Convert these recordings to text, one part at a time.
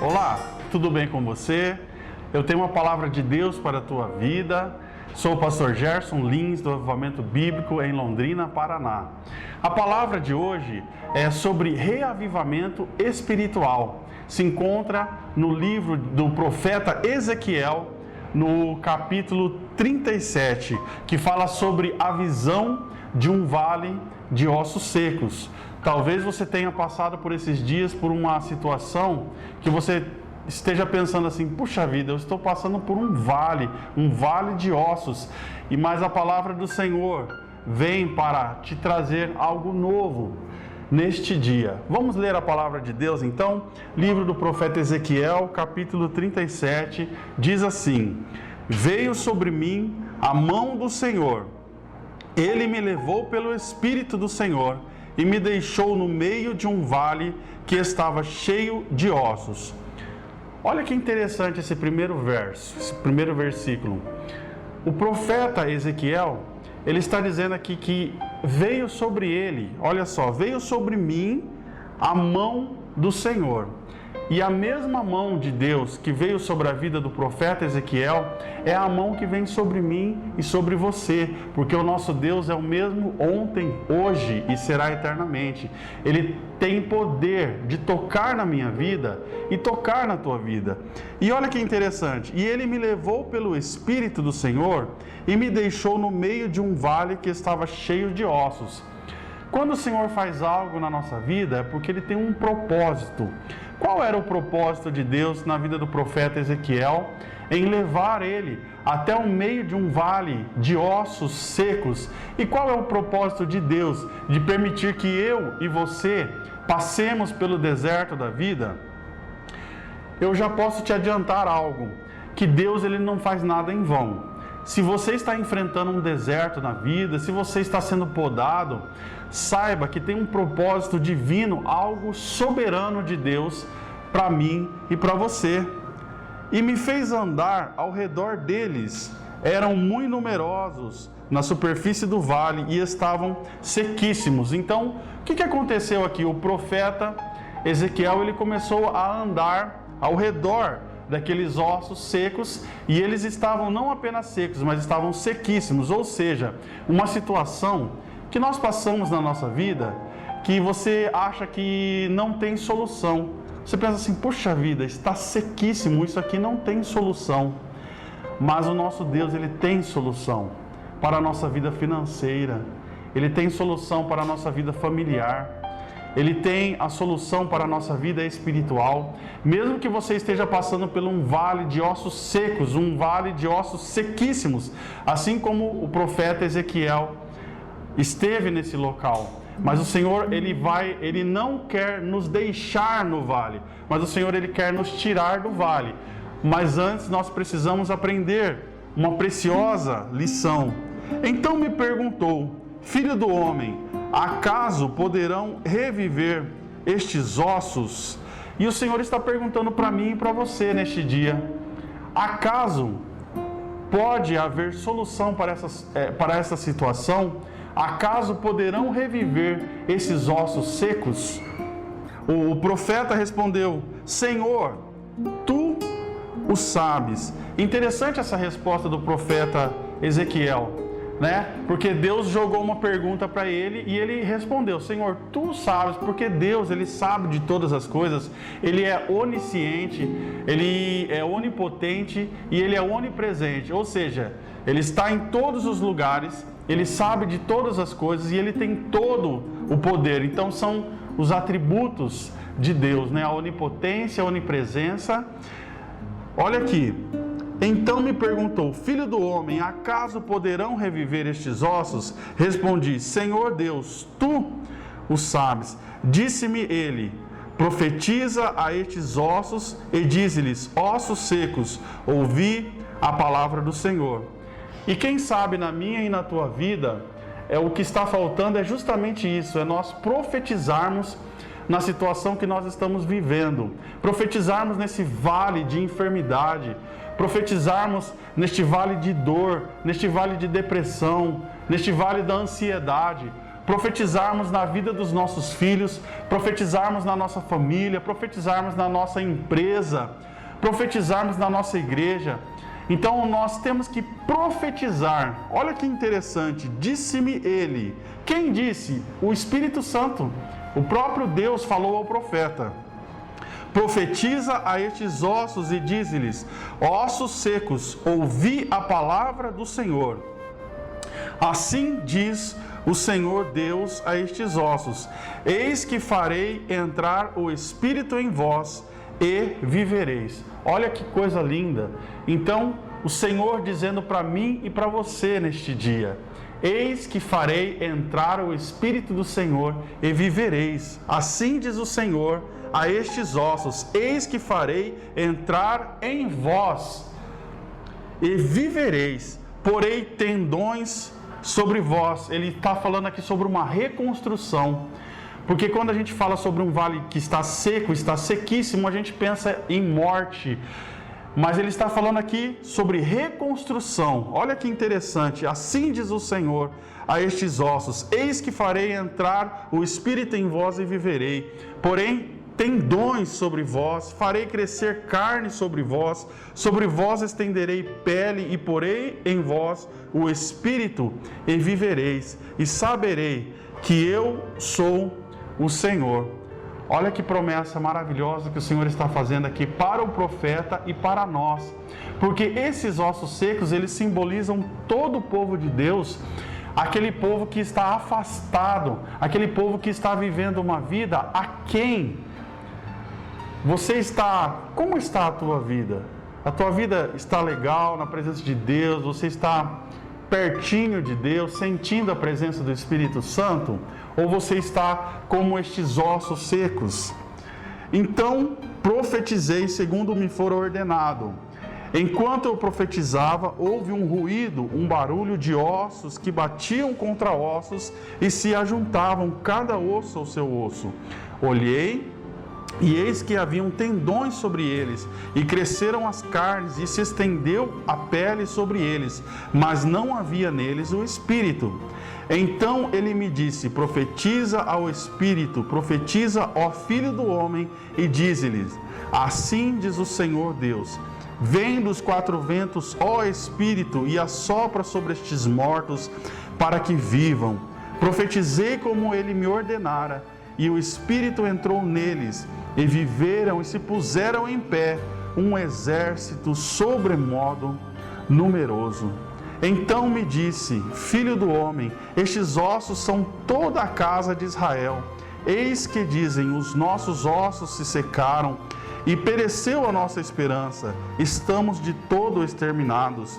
Olá, tudo bem com você? Eu tenho uma palavra de Deus para a tua vida. Sou o pastor Gerson Lins, do Avivamento Bíblico em Londrina, Paraná. A palavra de hoje é sobre reavivamento espiritual. Se encontra no livro do profeta Ezequiel, no capítulo 37, que fala sobre a visão de um vale de ossos secos. Talvez você tenha passado por esses dias por uma situação que você esteja pensando assim: puxa vida, eu estou passando por um vale de ossos, mas a palavra do Senhor vem para te trazer algo novo neste dia. Vamos ler a palavra de Deus então? Livro do profeta Ezequiel, capítulo 37, diz assim: Veio sobre mim a mão do Senhor, Ele me levou pelo Espírito do Senhor e me deixou no meio de um vale que estava cheio de ossos. Olha que interessante esse primeiro verso, esse primeiro versículo. O profeta Ezequiel, ele está dizendo aqui que veio sobre ele, olha só, veio sobre mim a mão do Senhor. E a mesma mão de Deus que veio sobre a vida do profeta Ezequiel é a mão que vem sobre mim e sobre você, porque o nosso Deus é o mesmo ontem, hoje e será eternamente. Ele tem poder de tocar na minha vida e tocar na tua vida. E olha que interessante, e Ele me levou pelo Espírito do Senhor e me deixou no meio de um vale que estava cheio de ossos. Quando o Senhor faz algo na nossa vida é porque Ele tem um propósito. Qual era o propósito de Deus na vida do profeta Ezequiel em levar ele até o meio de um vale de ossos secos? E qual é o propósito de Deus de permitir que eu e você passemos pelo deserto da vida? Eu já posso te adiantar algo, que Deus ele não faz nada em vão. Se você está enfrentando um deserto na vida, se você está sendo podado, saiba que tem um propósito divino, algo soberano de Deus para mim e para você. E me fez andar ao redor deles. Eram muito numerosos na superfície do vale e estavam sequíssimos. Então, o que aconteceu aqui? O profeta Ezequiel ele começou a andar ao redor daqueles ossos secos, e eles estavam não apenas secos, mas estavam sequíssimos, ou seja, uma situação que nós passamos na nossa vida, que você acha que não tem solução. Você pensa assim: puxa vida, está sequíssimo, isso aqui não tem solução. Mas o nosso Deus, Ele tem solução para a nossa vida financeira, Ele tem solução para a nossa vida familiar, Ele tem a solução para a nossa vida espiritual. Mesmo que você esteja passando por um vale de ossos secos, um vale de ossos sequíssimos, assim como o profeta Ezequiel esteve nesse local. Mas o Senhor, Ele não quer nos deixar no vale, mas o Senhor, Ele quer nos tirar do vale. Mas antes nós precisamos aprender uma preciosa lição. Então me perguntou: Filho do homem, acaso poderão reviver estes ossos? E o Senhor está perguntando para mim e para você neste dia: acaso pode haver solução para essa situação? Acaso poderão reviver esses ossos secos? O profeta respondeu: Senhor, tu o sabes. Interessante essa resposta do profeta Ezequiel, porque Deus jogou uma pergunta para ele e ele respondeu: Senhor, tu sabes, porque Deus, Ele sabe de todas as coisas, Ele é onisciente, Ele é onipotente e Ele é onipresente, ou seja, Ele está em todos os lugares, Ele sabe de todas as coisas e Ele tem todo o poder. Então são os atributos de Deus, a onipotência, a onipresença. Olha aqui. Então me perguntou: Filho do homem, acaso poderão reviver estes ossos? Respondi: Senhor Deus, tu o sabes. Disse-me ele: profetiza a estes ossos e dize-lhes: ossos secos, ouvi a palavra do Senhor. E quem sabe na minha e na tua vida, o que está faltando é justamente isso, é nós profetizarmos na situação que nós estamos vivendo, profetizarmos nesse vale de enfermidade, profetizarmos neste vale de dor, neste vale de depressão, neste vale da ansiedade, profetizarmos na vida dos nossos filhos, profetizarmos na nossa família, profetizarmos na nossa empresa, profetizarmos na nossa igreja. Então nós temos que profetizar. Olha que interessante, disse-me ele. Quem disse? O Espírito Santo. O próprio Deus falou ao profeta: profetiza a estes ossos e dize-lhes: ossos secos, ouvi a palavra do Senhor. Assim diz o Senhor Deus a estes ossos: eis que farei entrar o Espírito em vós e vivereis. Olha que coisa linda. Então, o Senhor dizendo para mim e para você neste dia: eis que farei entrar o Espírito do Senhor e vivereis. Assim diz o Senhor a estes ossos: eis que farei entrar em vós e vivereis. Porei tendões sobre vós. Ele está falando aqui sobre uma reconstrução. Porque quando a gente fala sobre um vale que está seco, está sequíssimo, a gente pensa em morte. Mas ele está falando aqui sobre reconstrução. Olha que interessante. Assim diz o Senhor a estes ossos: eis que farei entrar o Espírito em vós e viverei. Porém, tendões sobre vós, farei crescer carne sobre vós estenderei pele e porei em vós o Espírito e vivereis. E saberei que eu sou o Senhor. Olha que promessa maravilhosa que o Senhor está fazendo aqui para o profeta e para nós. Porque esses ossos secos, eles simbolizam todo o povo de Deus, aquele povo que está afastado, aquele povo que está vivendo uma vida aquém. Você está... Como está a tua vida? A tua vida está legal na presença de Deus? Você está pertinho de Deus, sentindo a presença do Espírito Santo? Ou você está como estes ossos secos? Então profetizei segundo me for ordenado. Enquanto eu profetizava, houve um ruído, um barulho de ossos que batiam contra ossos e se ajuntavam, cada osso ao seu osso. Olhei, e eis que haviam tendões sobre eles, e cresceram as carnes, e se estendeu a pele sobre eles, mas não havia neles o Espírito. Então ele me disse: profetiza ao Espírito, profetiza, ó Filho do Homem, e dize-lhes: assim diz o Senhor Deus: vem dos quatro ventos, ó Espírito, e assopra sobre estes mortos, para que vivam. Profetizei como ele me ordenara, e o Espírito entrou neles, e viveram e se puseram em pé, um exército sobremodo numeroso. Então me disse: filho do homem, estes ossos são toda a casa de Israel. Eis que dizem: os nossos ossos se secaram, e pereceu a nossa esperança, estamos de todo exterminados.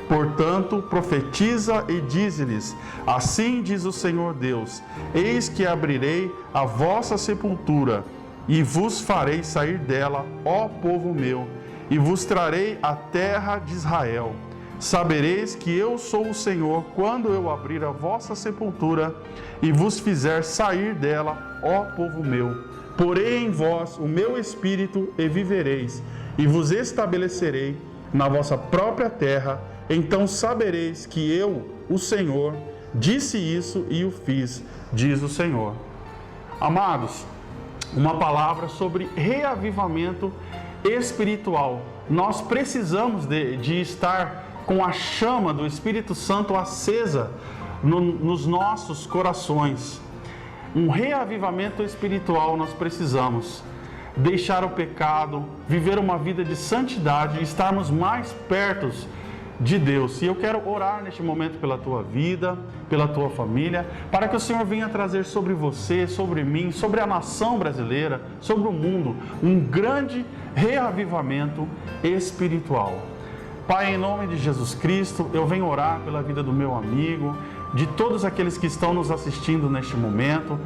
Portanto, profetiza e dize-lhes: assim diz o Senhor Deus: eis que abrirei a vossa sepultura, e vos farei sair dela, ó povo meu, e vos trarei a terra de Israel. Sabereis que eu sou o Senhor, quando eu abrir a vossa sepultura, e vos fizer sair dela, ó povo meu. Porei em vós o meu espírito, e vivereis, e vos estabelecerei na vossa própria terra. Então sabereis que eu, o Senhor, disse isso e o fiz, diz o Senhor. Amados, uma palavra sobre reavivamento espiritual. Nós precisamos de estar com a chama do Espírito Santo acesa nos nossos corações. Um reavivamento espiritual nós precisamos. Deixar o pecado, viver uma vida de santidade e estarmos mais perto de Deus. E eu quero orar neste momento pela tua vida, pela tua família, para que o Senhor venha trazer sobre você, sobre mim, sobre a nação brasileira, sobre o mundo, um grande reavivamento espiritual. Pai, em nome de Jesus Cristo, eu venho orar pela vida do meu amigo, de todos aqueles que estão nos assistindo neste momento,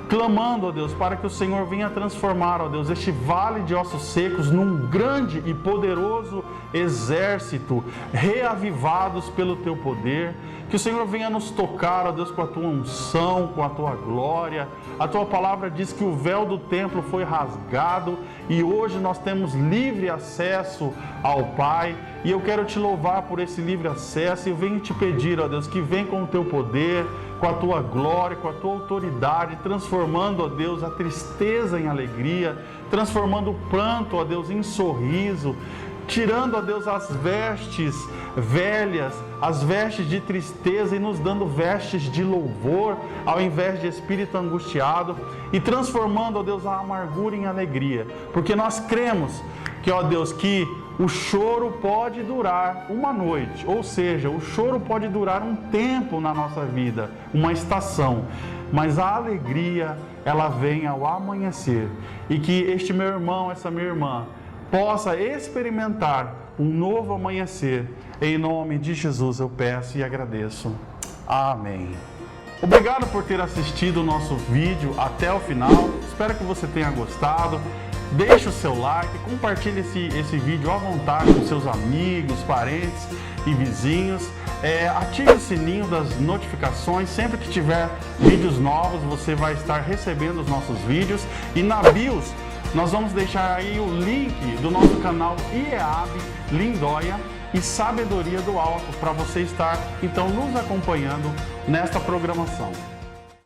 clamando, ó Deus, para que o Senhor venha transformar, ó Deus, este vale de ossos secos num grande e poderoso exército, reavivados pelo Teu poder, Que o Senhor venha nos tocar, ó Deus, com a tua unção, com a tua glória. A tua palavra diz que o véu do templo foi rasgado e hoje nós temos livre acesso ao Pai. E eu quero te louvar por esse livre acesso e eu venho te pedir, ó Deus, que vem com o teu poder, com a tua glória, com a tua autoridade, transformando, ó Deus, a tristeza em alegria, transformando o pranto, ó Deus, em sorriso, tirando, ó Deus, as vestes velhas, as vestes de tristeza e nos dando vestes de louvor, ao invés de espírito angustiado, e transformando, ó Deus, a amargura em alegria, porque nós cremos que, ó Deus, que o choro pode durar uma noite, ou seja, o choro pode durar um tempo na nossa vida, uma estação, mas a alegria, ela vem ao amanhecer, e que este meu irmão, essa minha irmã, possa experimentar um novo amanhecer. Em nome de Jesus eu peço e agradeço. Amém. Obrigado por ter assistido o nosso vídeo até o final. Espero que você tenha gostado. Deixe o seu like, compartilhe esse vídeo à vontade com seus amigos, parentes e vizinhos. Ative o sininho das notificações. Sempre que tiver vídeos novos, você vai estar recebendo os nossos vídeos. E na BIOS, nós vamos deixar aí o link do nosso canal IEAB, Lindóia e Sabedoria do Alto, para você estar então nos acompanhando nesta programação.